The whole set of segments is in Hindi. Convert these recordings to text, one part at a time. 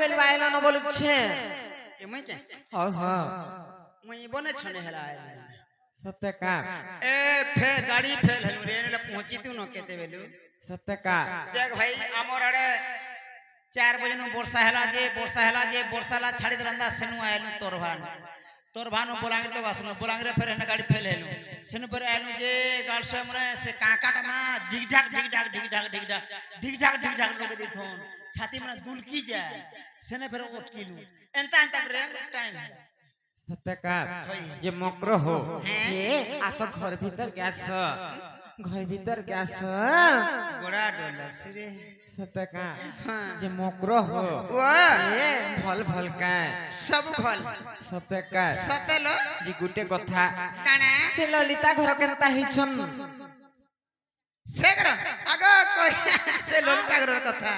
बेलवाइला न बोलुछे के मैं जे हां मैं बने छने हला सत्य का ए फे गाड़ी फेल हलु रे ने पहुंची तू न केते बेलु सत्य का देख भाई हमर आड़े 4 बजे नु वर्षा हला जे वर्षाला छाड़ी दरंदा सेनु आयलु तोरभानु बोलांगे तो वासनो बोलांगे फिर हने गाड़ी फेल हेलु सेनु पर आयलु जे गाल से मने से काकाटा मा ढिग ढाक लोग देथोन छाती मने दुलकी जाय सेने फिर उठकिलु एंता रे टाइम सत्य का ये मकर हो ये आसो घर भीतर गैस गोड़ा डोलर सिरे सत्य का जे मकर हो ये भल का सब भल सत्य का सतेलो जी गुटे कथा काना से ललिता घर केनता हिछन से घर आगो कोई से ललिता घर कथा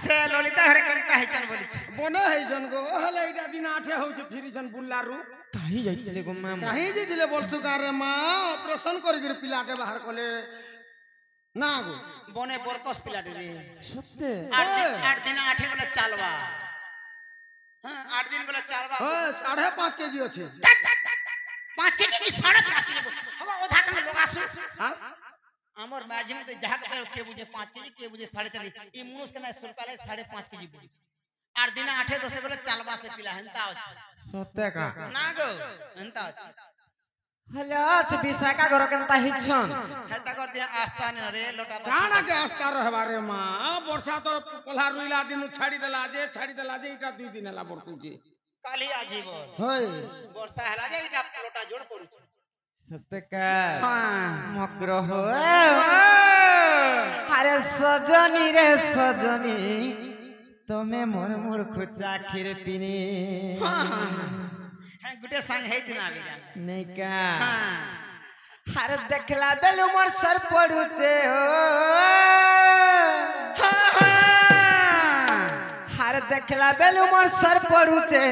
से ललिता घर केनता हिछन बोली बने हिछन गो हले इटा दिन आठे होछ फिरिछन बुल्लारू काहे जाइतले गो माम काहे जिले बरसुकार रे मां ऑपरेशन कर गिर पिलाटे बाहर कोले ना गो बने बरकस पिलाटे रे सत्य 8 दिन 8 गला चालवा हां 8 दिन गला चालवा हां 5.5 केजी अछि 5 केजी की 5.5 केजी अगो ओधा कने लोग आसु हां हमर माजी में तो जहां के बुझे 5 केजी के बुझे 4.5 ई मुनुस के ना सुरपाले 5.5 केजी बुझे 8 दिन 8 10 गला चालवा से पिला हंता अछि सत्य का ना गो हंता अछि हलो से विशाखा घर केनता हिछन हंता कर दिया आस्था ने रे लोटा काना के आस्था रहबा रे मां वर्षा तो कोल्हा रुइला दिन छाड़ी देला जे इटा 2 दिन हला बरतु जे काली आजीब होय वर्षा हला जे इटा लोटा जोड़ करू सत्य का हां मकर हो अरे सजनी रे सजनी तुम्हें मोर मोर खुचा खीर पीनी हां गुटे संग है दिन आबे नहीं का हां अरे देखला बेलु मोर सर पड़ुचे हो अरे देखला बेलु मोर सर पड़ुचे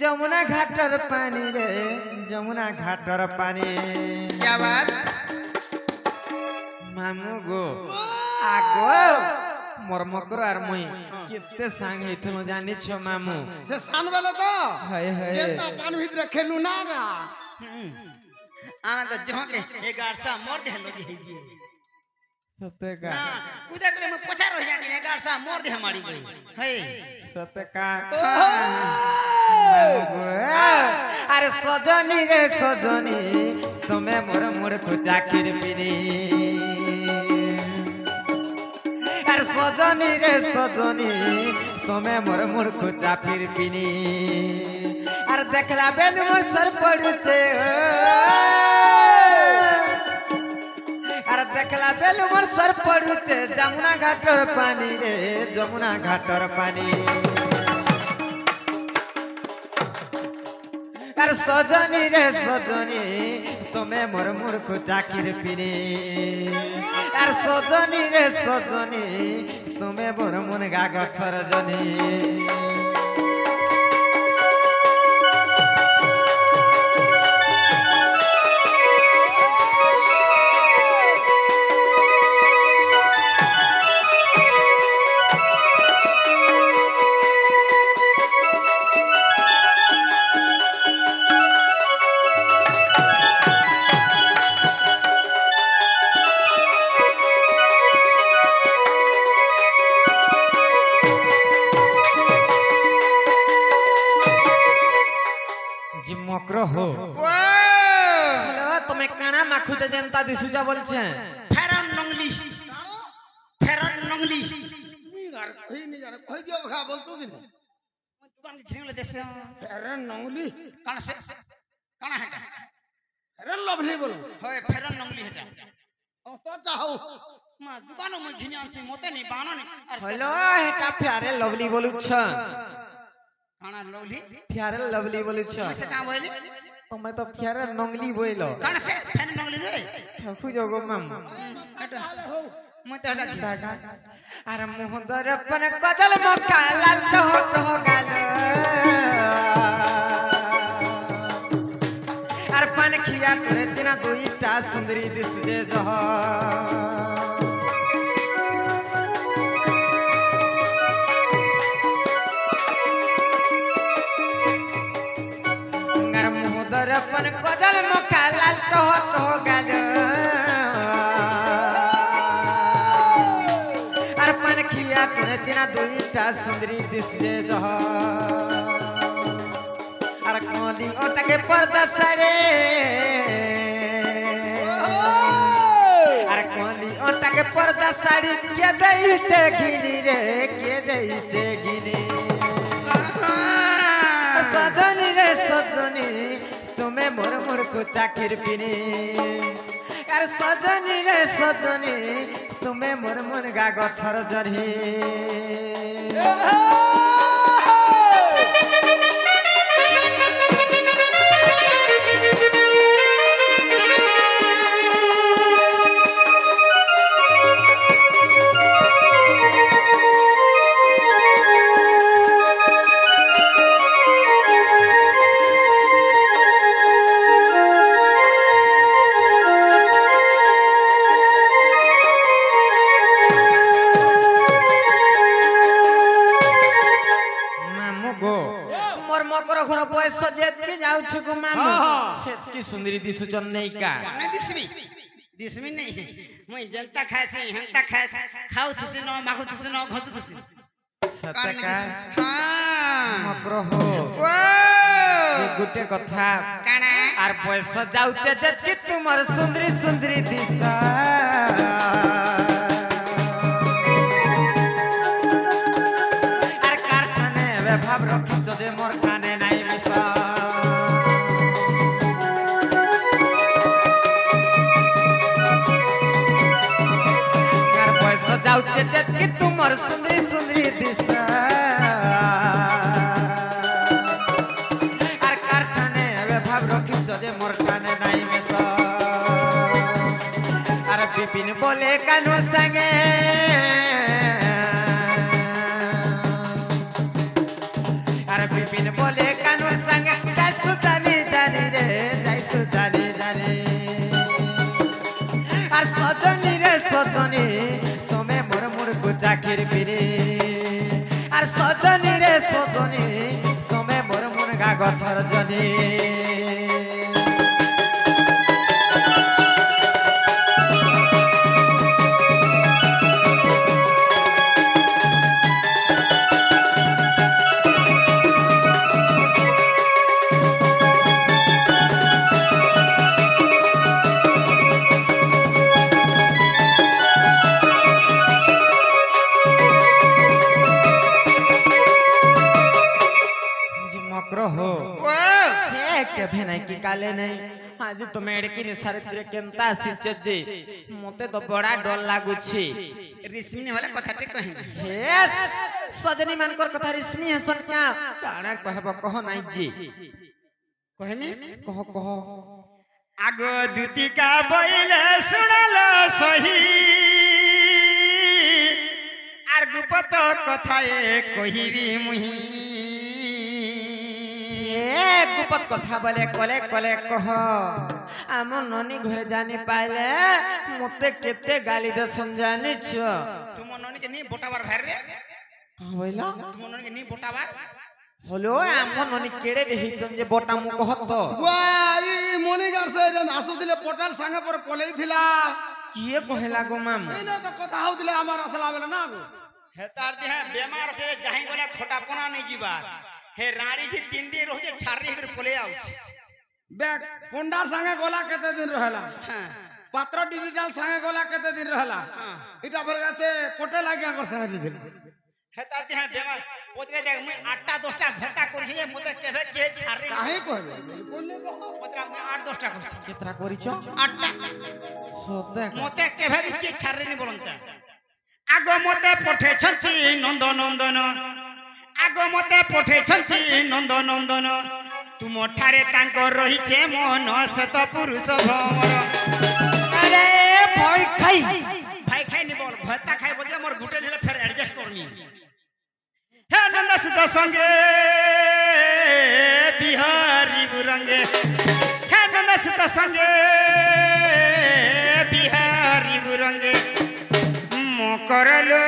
जमुना घाटर पानी रे जमुना घाटर पानी क्या बात मामू गो आगो मोर मकर आर मुई केते संग हेथनो जानि छ मामू से सान वाला तो हाय हाय जेता पान भीतर खेलु नागा आना तो जह के ए गारसा मोर दे लगी है जी सत्य का हां कुदा के में पछा रह जाके ए गारसा मोर दे हमारी गई है सत्य का अरे सजनी रे सजनी तुम्हें मोर मोर खुचा खीर पीनी अरे सजनी रे सजनी तुम्हें मोर मोर खुचा फिर पीनी अरे देखला बेलु मोर सर पड़ुचे अरे देखला बेलु मोर सर पड़ुचे जमुना घाटर पानी रे जमुना घाटर पानी अरे सजनी रे सजनी तुम्हें मोर मोर खुचा खीर पीनी अरे सजनी रे सजनी तुम्हें मोर मुनगा गछर जनी मकर हो हेलो तुम्हें काना माखुते जनता दिसुजा बोलछे फेरन नंगली नी गार कहि नी जाने कहि दियो खा बोल तू कि नहीं दुकान के घिरले देसे अरे नंगली काना से काना है अरे लवली बोल होय फेरन नंगली हेटा ओ तो चाहो मा दुकान में घिनियान से मोते नहीं बानो नहीं हेलो हेटा प्यारे लवली बोलुछ काना लवली प्यारे लवली बोलुछ से का बोली तुम्हें तो प्यारे नंगली बोइलो काना से फेरन नंगली रे ठकु जोगो माम मैं तो हटा अरे मोहदर अपन कदल मक्का लाल हो गाल अरे पान खिया तोरे जिना दुईटा सुंदरी दिस जे जह अपन कदल मका लाल टहत हो गल अर्पण किया तूने तिना दुईटा सुंदरी दिसले जह अर कोली ओटा के पर्दा साड़े अरे कोली ओटा के पर्दा साड़ी के दैते गिनी रे के दैते गिनी सजनी रे सजनी तुम्हें मोर मोर को चाकिर पिनी अरे सजनी रे सजनी तुम्हें मोर मोर गा गछर जरी सुंदरी दिसु चन नहीं का नहीं दिसमी दिसमी नहीं मैं जनता खासी हंता खाए खाऊ तुसी न माखू तुसी न घोतु तुसी सतका हां मकर हो ये गुटे कथा काना आर पैसा जाउचे जति तुमर सुंदरी सुंदरी दिसा आर कारखाने वे भाव रखि जदे मोर काने नाही मिसा जाउचे जति तुमर सुंदरी सुंदरी दिसा आर कारखाने वे भाव रखि जदे मोर काने नाही मिसा आर बिपिन बोले कानू संगे आर बिपिन बोले कानू संगे जैसु जानी जानी रे जैसु जानी जानी आर सजनी रे सजनी चाकिर पिरी आर सजनी रे सजनी तुम्हें मोर मोर गा गछर जनी की काले नहीं आज तो मेडकी ने सारे केनता सिचे जे मते तो बड़ा डर लागु छी रिस्मी वाला कथा टे कहि यस सजनी मानकर कथा रिस्मी है सन्या काना कहबो कह नाही जी कहमी कह आगो दुती का बइले सुनलो सही आर गुपत कथा ए कहिबी मुही गुपत कथा बोले कले कले कह आम ननी घरे जानी पाइले मते केते गाली दे समझानी छ तुम ननी के नी बोटाबार भार रे कह होइला तुम ननी के नी बोटाबार हलो आम ननी केड़े देहि चन जे बोटा मु कहत वाई मनिगार से जन आसु दिले पोटल संगे पर पलेई थिला किए कहेला गो माम एने तो कथा हो दिले हमर असला बेला ना गो हेतार दे बेमार से जाहि बोला खोटापना नहीं जीवा हे रानी जी 3 दिन रोजे छारी कर पले आउ देख पंडार संगे गोला केते दिन रहला हां पात्र डिजिटल संगे गोला केते दिन रहला हां इटा भरगा से पोटे लागिया कर संगे दिल हेतार दे बेमार पोतरे देख मैं 8टा 10टा भेटा करि छै मते केबे के छारी काहे कहबे बिल्कुल नहीं कहो पोतरा मैं 8 10टा करछि केतरा करि छ 8टा सोते मते केबे भी के छारी नि बोलंता आगो मते पठे छथि नंद नंदन आगो मते पठे छथि नंद नंदन तुम ठारे तांको रहिछे मन सत पुरुष भमर अरे भाई खाई नि बोल भत्ता खाई बोल मोर गुटे नेले फेर एडजस्ट करनी हे नंद सुत संगे बिहारी बुरंगे हे नंद सुत संगे बिहारी बुरंगे मो करलो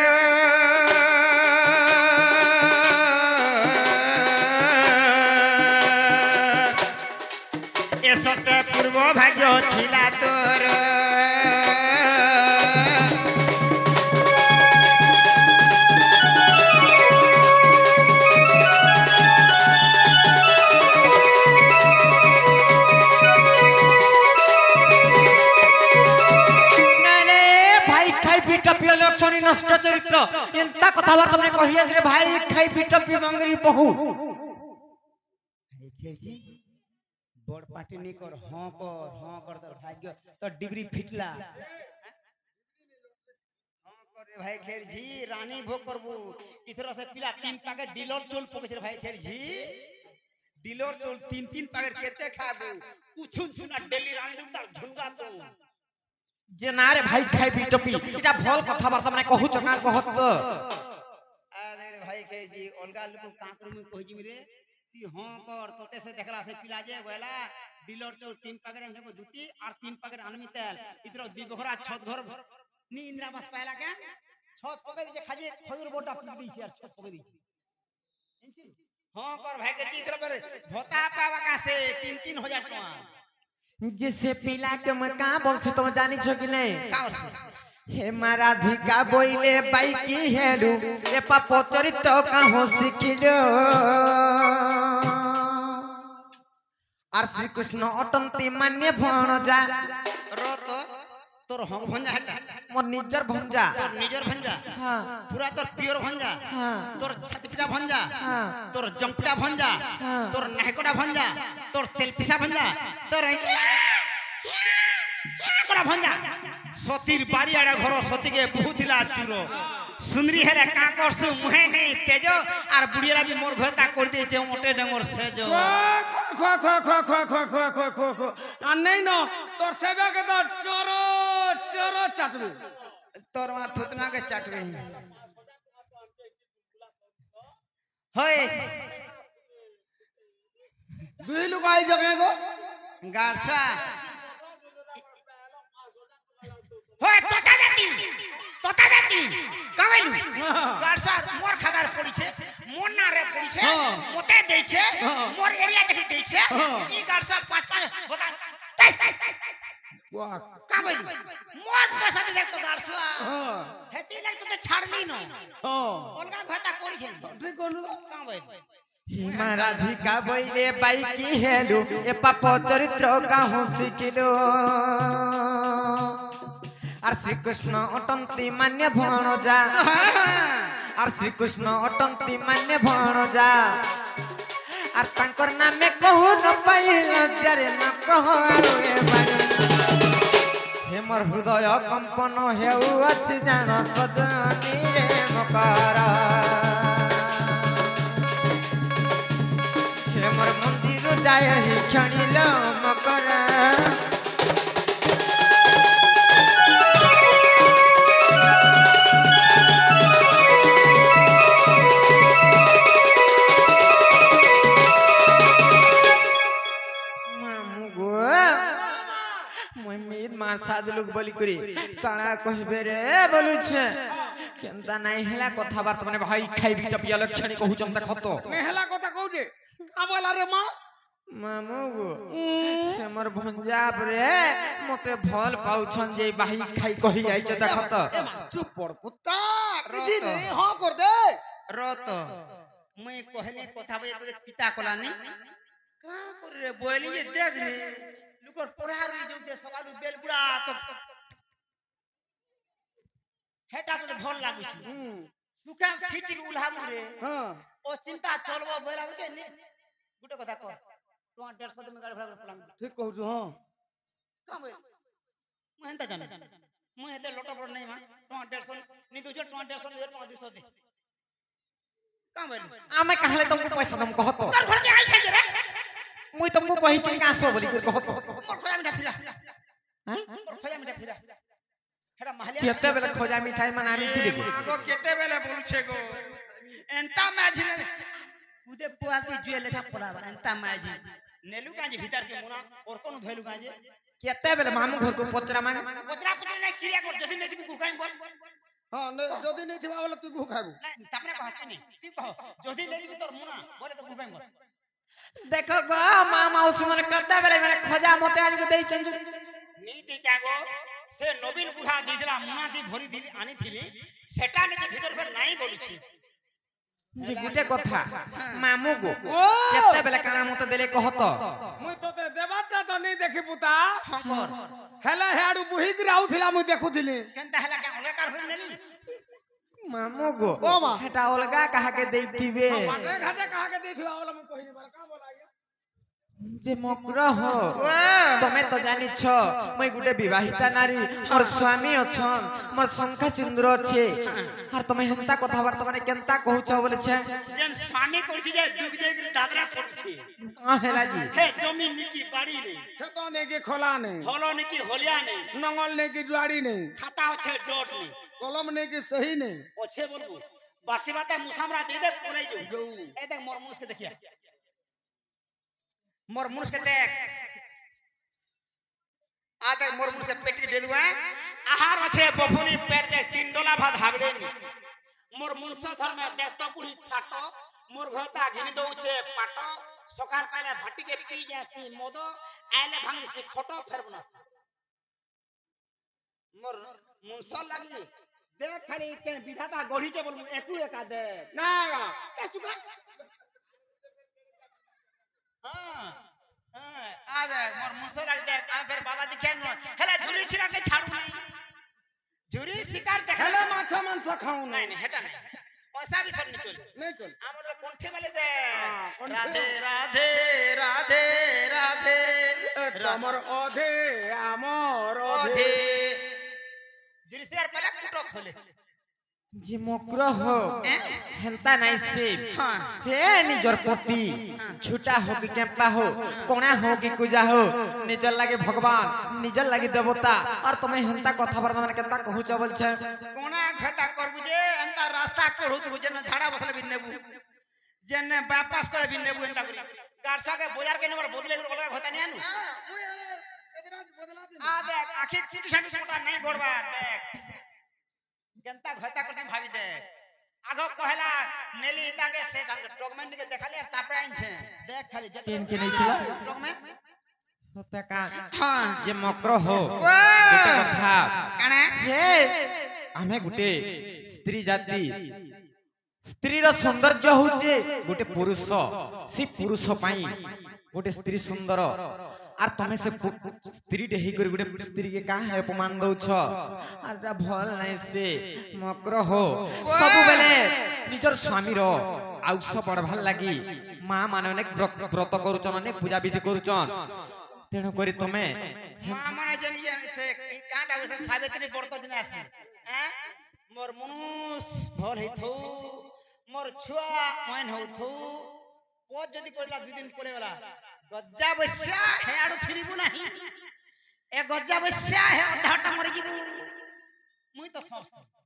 সতে পূর্ব ভাগ্য ছিলা তোর লক্ষণী নষ্ট চরিত্র এন্তা কথাবার্তা মানে কহিয়াছে ভাই খাই পিটপি মঙ্গরি বহু বড় পার্টি নি কর কর তোর ভাগ্য তোর ডিগ্রি ফিটলা রে ভাই খেরঝি রানী ভোগ করবু ইথর সে পিলা 3 প্যাকেট ডিলর চুল পকেছে ভাই খেরঝি ডিলর চুল 3 প্যাকেট কেতে খাবু উছুন চুনা ডেলি রানী দেব তার ঝুঙ্গা তো যে না রে ভাই খাই পিটপি এটা ভল কথাবার্তা মানে কহুছ না কহত তো আরে ভাই খেরঝি অলগা লোক কাকর মু কহিজি রে ती हां कर तोते से देखला से पिला जे बोला डीलर चो 3 पैकेट हमको जूती और 3 पैकेट आलमी तेल इधर दिबघरा छत घर नी इंदिरा बस पहला के छत पके दे खाजे खजूर बोटा पिट दी यार छत पके दी हां कर भाई के इधर पर भोता पावा का से 3-3 हजार टका जैसे पिला के मैं का बोल छी तुम जानी छ कि नहीं का से हे मारा धिका बोइले बाइकी हेलु ए पापो चरित्र काहो सिखिलो और श्री कृष्ण अटंती मान्य भणजा रोत तोर हम भंजा हटा मोर निजर भंजा तोर निजर भंजा हां पूरा तोर प्योर भंजा हां तोर छतपिटा भंजा हां तोर जंपटा भंजा हां तोर नाहकोड़ा भंजा तोर तेलपिसा भंजा तोर कोड़ा भंजा सतीर बारी आड़ा घर सती के बहुतिला चुरो सुंदरी हेरे का करसु मुहे नहीं तेजो और बुढ़िया भी मोर घता कर दे जे मोटे डंगर सेजो खो खो खो खो खो खो खो खो खो आ नहीं न तोर सेजो के तो चोरो चोरो चाटबे तोर मार थुतना के चाटबे होय दुई लोग आई जगह को गारसा होय তোতা দেতি কাবেলু গারসা মোর খাদার পড়িছে মোর না রে পড়িছে মতে দেইছে মোর এরিয়া দেখি দেইছে ই গারসা 5-5 বতা वाह কাবেলু মোর পয়সা দে দেখ তো গারসা হেতি লাগ তো ছাড়লি ন অলগা ঘটা করিছে ठीक कोनु কাবেলু मारा धिका बोइले बाइकी हेलु ए पापो चरित्र काहो सिखिलो और श्री कृष्ण अटंती मान्य भणजा और श्री कृष्ण अटंती मान्य भणजा और तांकर नामे कहू न पाइल जरे न कहो ए बाई हे मोर हृदय कंपन हेउ अछि जान सजनी रे मकर हे मोर मंदिर जाय ही क्षणिल मकर साज लोग बोली करी काना कहबे रे बोलु छे केनता नाही हेला कथा बात माने भाई खाइ बिटा पिया लक्षणी कहू चंता खतो नेहला कथा कहू जे का बोला रे मां मामू गो से मोर भंजाब रे मते भल पाउछन जे भाई खाइ कहि आइ चता खतो ए मां चुप पड़ पुत्ता किछि नहीं हां कर दे रत मैं कहले कथा बजे तो पिता कोलानी का कर रे बोली जे देख रे लुकर पढ़ा रही जो जे सकालु बेल बुड़ा तो हेटा तो भल लागु छी सुखा फिटिक उल्हामु रे हां ओ चिंता चलबो बोला के ने गुटे कथा कह तो 150 में गाड़ी भाड़ा प्लान ठीक कहू जो हां का बे मैं हेंता जाने मैं हेते लोटा पड़ नहीं मा तो 150 नी तो 150 दे 200 दे का बे आमे कहले तुमको पैसा तुम कहतो तोर घर के आई छे रे मुई तुमको कहि कि आसो बोली कर कहतो मोर खोजा मिठा फिरा हैं मोर खोजा मिठा फिरा हेरा महलिया केते बेले खोजा मिठाई मनानी थी देखो गो केते बेले बोल छे गो एंता मैजिने उदे पुआती जुएले छा पड़ा एंता मैजि नेलु काजी भीतर के मुना और कोन धइलु काजी केते बेले मामू घर को पचरा मांग पचरा नहीं क्रिया कर जसी नहीं तू गुकाई बोल हां जदी नहीं थिबा बोले तू गु खाबू नहीं तपने कहत नहीं तू कह जदी नहीं तोर मुना बोले तो गुकाई बोल देखो गो मा माउसी मन कद्दा बेले माने खजा मते आनी को देई चंजु नीति क्या गो से नवीन बुढ़ा दिदरा मुना दी भरी दी आनी थिली सेटा ने जे भीतर फेर नाही बोलुछि जी गुटे कथा मामू गो ओ केते बेले काना मते देले कहत मुई तोते देबाटा तो नहीं देखि पुता हंकर हेला हेडू बुही गिराउ थिला मुई देखुथिली केनता हला के ओले कार होई नेली मामू गो ओ मा हेटा अलगा कहा के देइतिबे बाटे घाटे कहा के देथिवा वाला मुई कहिनी बार का बोलाइया जे मकरा हो तमे तो जानि छ मैं गुटे विवाहिता नारी मोर स्वामी अछन मोर संख्या सिंदूर अछि आर तमे हंता कथा बार्ता माने केनता कहू छ बोले छे जेन स्वामी करछि जे दुब जे दादरा पड़छि आ हेला जी हे जमीन निकी बाड़ी नहीं खेतो ने के खोला नहीं हलो निकी होलिया नहीं नंगल ने की जुआड़ी नहीं खाता छे डोट नहीं कलम ने की सही नहीं ओछे बोलबो बासी बाते मुसामरा दे दे पुराई जो ए देख मोर मुस के देखिया मोर मुस के देख आ देख मोर मुस के पेटी दे दुआ आहार আছে बफुनी पेट देख 3 डोला भात हाबले मोर मुस धर में देख तो पुरी ठाटो मोर घरता घिनी दउछे पाटो सकार पाले भाटी के पी जासी मोदो आले भांगी से खोटो फेर बनस मोर मुंसल लागी देख खाली के विधाता गढ़ी चे बोल एकू एका दे ना ते चुका हां हां आ दे मोर मुंसल लाग दे आ फिर बाबा दिखे न हेला झुरी छिरा के छाड़ू नहीं झुरी शिकार देख हेला माछा मांस खाऊ नहीं नहीं हेटा नहीं पैसा भी सब नहीं चल हमर कोंठे वाले दे राधे राधे राधे राधे हमर ओधे हमर ओधे जिरसेर पहले कुटो खोले जे मकरा हो हंता नाही से हां हे निजर पति छुटा हो कि केपा हो कोना हो कि कुजा हो निजर लागे भगवान निजर लागे देवता और तमे हंता कथा बार्ता माने केनता कहू छ बोल छे कोना खाता करबु जे अंता रास्ता कोढ़ू तु जे न झाड़ा बसले बिन नेबू जेने वापस करे बिन नेबू अंता करी गारसा के बाजार के नंबर बदले कर बोलबा होता नहीं आनु आ देख आखिर कुटु साटु मोटा नहीं गोड़बा देख जनता घता करते भाभी दे आगो कहला नेली इता के से डॉक्यूमेंट के देखले तापे आइन छे देख खाली केन के नहीं छला डॉक्यूमेंट सत्य का हां जे मकरा हो गुटे कथा काने हे हमें गुटे स्त्री जाति स्त्री रो सौंदर्य होचे गुटे पुरुष से पुरुष पाई गुटे स्त्री सुंदर आर तमे से स्त्री डेही कर गुटे स्त्री के का है अपमान दउ छ आरटा भल नै से मकर हो सब बेले निजर स्वामी रो आउस पड़भाल लागी मां माने अनेक व्रत करूचन अनेक पूजा विधि करूचन तेणु करी तमे मां माने जनी से कांटा से सावित्री व्रत दिन आसी हैं मोर मनुष भल हेथो मोर छुआ मन होथो ओ जदी पड़ला 2 दिन पड़े वाला गज्जा बस्या है आडू फिरिबु नाही ए गज्जा बस्या है अधाटा मरि जिबु मुई तो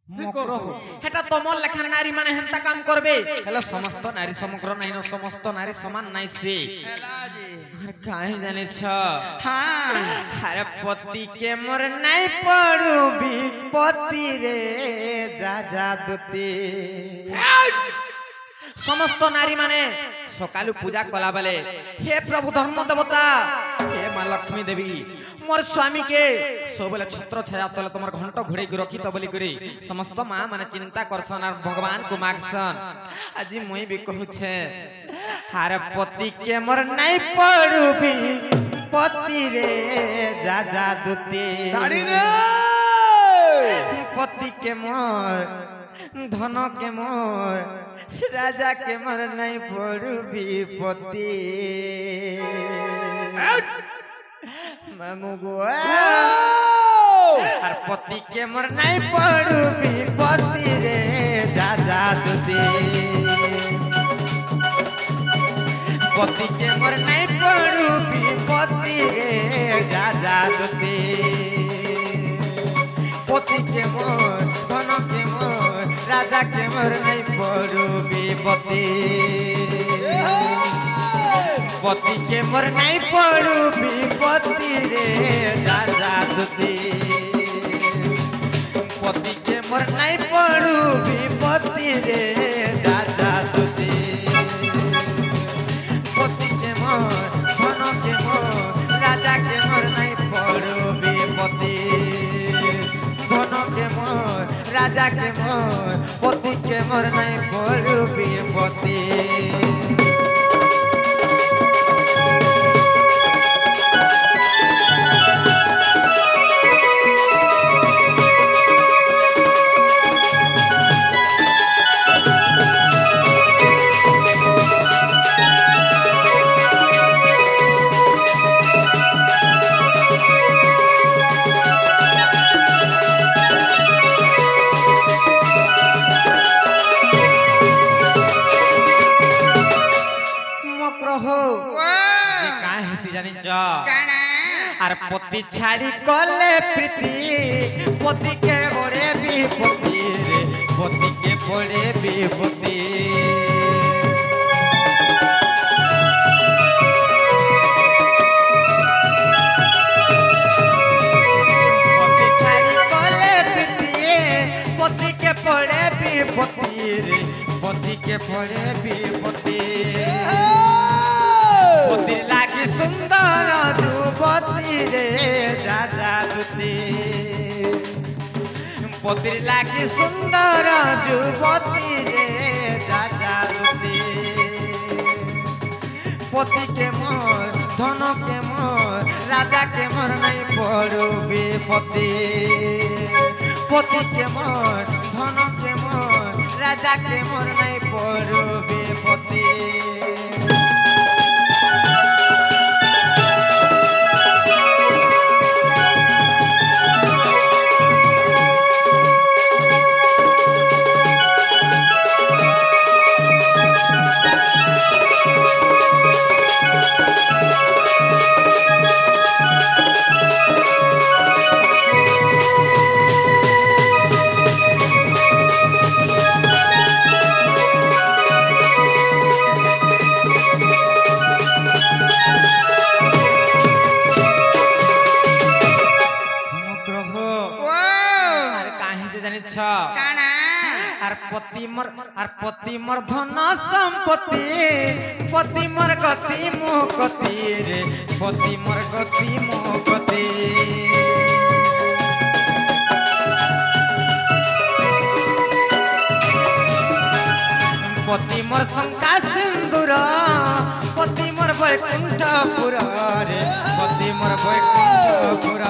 मकर हो हेटा तमल लेखा नारी माने हेंता काम करबे हेलो समस्त नारी समग्र नै न समस्त नारी समान नै से हेला जी अरे काहे जाने छ हां अरे पति के मोर नै पड़ू विपत्ति रे जा जा दुती समस्त नारी माने सकालू पूजा कला बेले हे प्रभु धर्म देवता हे मां लक्ष्मी देवी मोर स्वामी के सबले छत्र छाया तले तमर घंट घोड़े रखी तो बोली करी समस्त मां माने चिंता करसन और भगवान को मागसन आज मुई भी कहू छे हारे पति के मोर नहीं पड़ू भी पति रे जा जा दुती साड़ी रे पति के मोर धन के मोर राजा के मोर नहीं पड़ू विपत्ति मामू गो और पति के मोर नहीं पड़ू विपत्ति रे जा जा दुती पति के मोर नहीं पड़ू विपत्ति रे जा जा दुती पति के मोर धन के मोर राजा के मोर नहीं पड़ू विपत्ति पति के मोर नहीं पड़ू विपत्ति रे राजा दुती पति के मोर नहीं पड़ू विपत्ति रे राजा दुती पति के मोर नहीं पड़ू विपत्ति আর পতি ছাড়ি কলে প্রীতি পতিকে বড়ে বিপত্তি রে পতিকে বড়ে বিপত্তি পতি ছাড়ি কলে প্রীতি পতিকে বড়ে বিপত্তি রে পতিকে বড়ে বিপত্তি পতি লাগি সুন্দর যুবতী রে রাজা দুতি পতি লাগি সুন্দর যুবতী রে রাজা দুতি পতিকে মোর ধনকে মোর রাজাকে মোর নাই পড়ু বিপত্তি পতিকে মোর ধনকে মোর রাজাকে মোর নাই পড়ু বিপত্তি पति मोर धन संपत्ति पति मोर गति मुकति रे पति मोर गति मुकति पति मोर शंका सिंदूर पति मोर वैकुंठपुर रे पति मोर वैकुंठपुर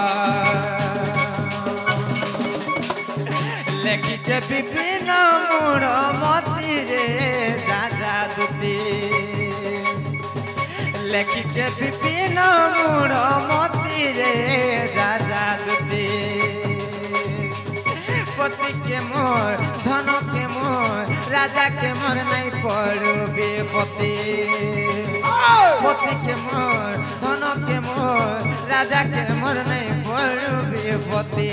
लेखिचे विपिन मूढ़ मती रे राजा दुती लेखिचे विपिन मूढ़ मती रे राजा दुती पति के मोर धन के मोर राजा के मोर नहीं पड़ू विपत्ति पति के मोर धन के मोर राजा के मोर नहीं पड़ू विपत्ति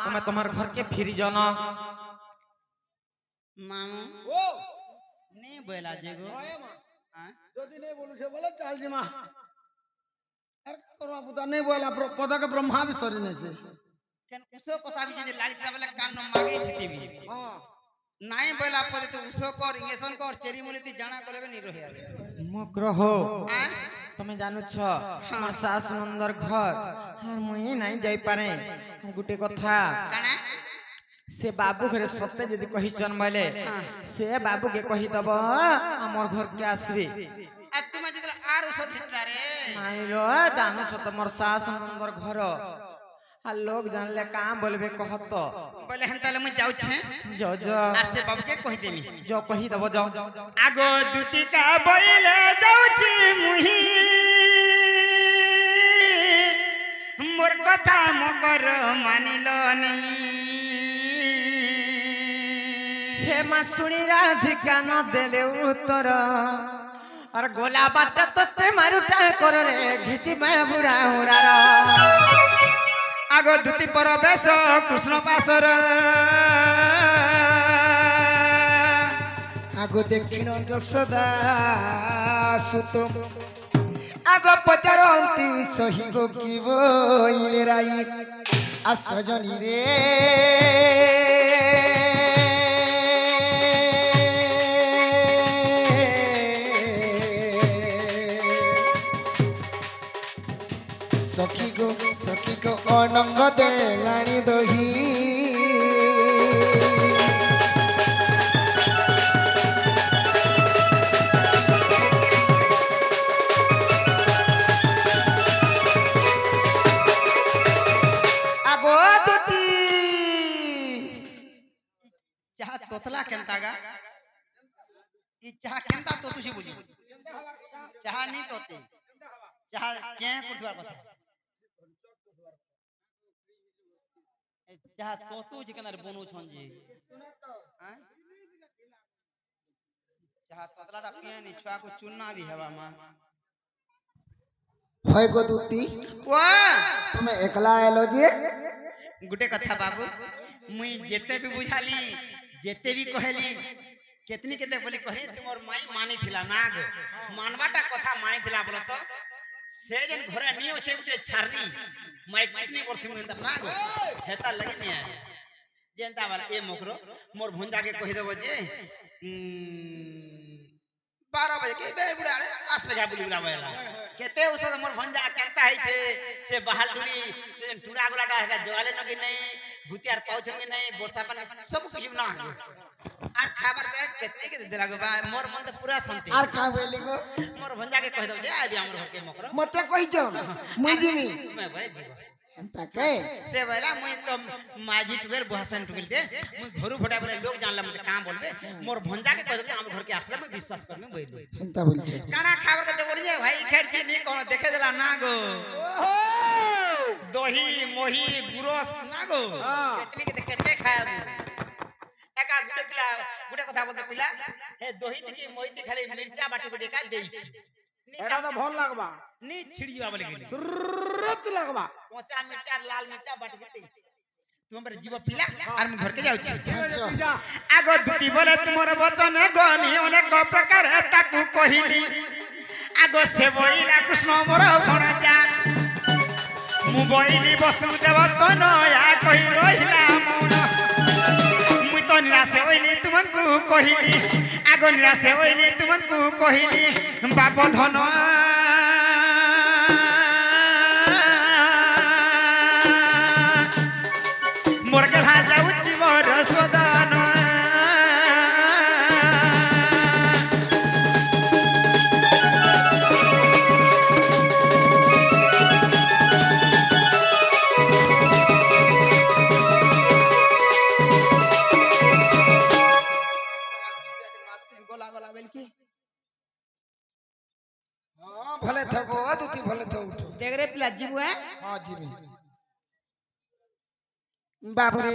तुम्हें तुम्हारे घर के फिर जाना मामू ओ नहीं बोला जेगो যদি नहीं बोलू से बोले चल जी मां अरे करवा पुता नहीं बोला पदा के ब्रह्मा भी सरी नहीं से केन उसो कोसा भी जे लाग जा वाला कान न मागे थी भी हां नहीं बोला पदे तो उसो कर इंगेशन कर चेरी मुली जाना करबे नहीं रहे मग्रह तुम्हें जानू छ हमर सास नंदर घर हार मुई नहीं जाई पारे गुटे कथा काना से बाबू घरे सत्य यदि कही चन मले से बाबू के कही दब हमर घर के आसबे आ तुम जदल आर उसो थितला रे नहीं रो जानू छ तमर सास नंदर घर आ लोग जानले काम बोलबे कहत बोले हंताले मैं जाऊ छे जो जो आ से बाबू के कहि देमी जो कही दब जाओ आगो दुती का बोले जाऊ छी मुही मोर कथा मकर मानिलो জনী হে মা শুনি রাধিকা ন দেলে উত্তর আর গোলা বাটা তোতে মারুটা করে ঘিচি মা বুড়া হুড়ার আগ ধুতি পর বেশ কৃষ্ণ পাশর আগো দেখিন যশোদা সুত আগ পচারন্তি সহি গো কি বইলে রাই আসজনি রে সখী গো অনঙ্গ দেলানি দহি चाह तोतला केनता गा ई चाह केनता तो तुसी बुझी चाह नहीं तोते चाह चें कुटवा कथा चाह तोतु जिकनर बनु छन जी चाह तोतला दा पियानी छुआ को चुनना भी हवा मां হয় গো দুতি वा তুমি একলা এলো যে गुटे कथा बाबू मुई जेते भी बुझाली जेते भी कहली केतनी केते बोली कहली तुमर माई मानी थिला ना गो मानवाटा कथा मानी थिला बोलो तो से जन घरे नी होछे गुटे छारली माई कितनी वर्ष में अंदर ना गो हेता लगे ने जेंता वाला ए मोकरो मोर भुंजा के कहि देबो जे 12 बजे के बे बुढ़ा रे आस बजा बुली बुला बेला केते औषध मोर भंजा केनता है छे से बहाल डुरी से टुड़ा गुलाटा है जोले नगे नहीं भूतियार पाउच नगे नहीं बोस्ता पानी सब कुछ ना आर खाबर के केतने के देला गो बा मोर मन तो पूरा शांति আর কা বলি গো मोर भंजा के कह दो जे आबी हमर घर के मोकरो মতে কইছো মুই জিমি मैं भाई जीव এন্তা কে से बेला मुई तो माजी टुगेर बुहासन टुगेल दे मुई घरु फटा बरे लोग जानला मते काम बोलबे मोर भंजा के कह दो हम घर के आसला में विश्वास करमे बोल এন্তা বলছে काना खाबर के देबो जे भाई खेर छी नी कोनो देखे देला ना गो दही मोही गुरोस ना गो केतनी के केते खाया एका गुटे पिला गुटे कथा बोलते पिला हे दही की मोही ती खाली मिर्चा बाटी बाटी का देई छी এটা তো ভাল লাগবা नी छिड़िया बोले गेली রত লাগবা कोचा मिर्चा लाल मिर्चा बाटी के देई छी तू हमर जीव पिला और मैं घर के जाउ छी आगो दुती बोले तुमर वचन गनी अनेक प्रकार ताकू कहिली आगो से बोइला कृष्ण मोर भणजा मु बोइली वसुदेव तो नया कहि रहिला मौन मु तो निराश होइली तुमको कहिली आगो निराश होइली तुमको कहिली बाप धन मोर गला जाउची मोर सदन गोला गोला बेल की हां भले थको दुती भले थो उठो देख रे पिला जीव है हां जिमी बाप रे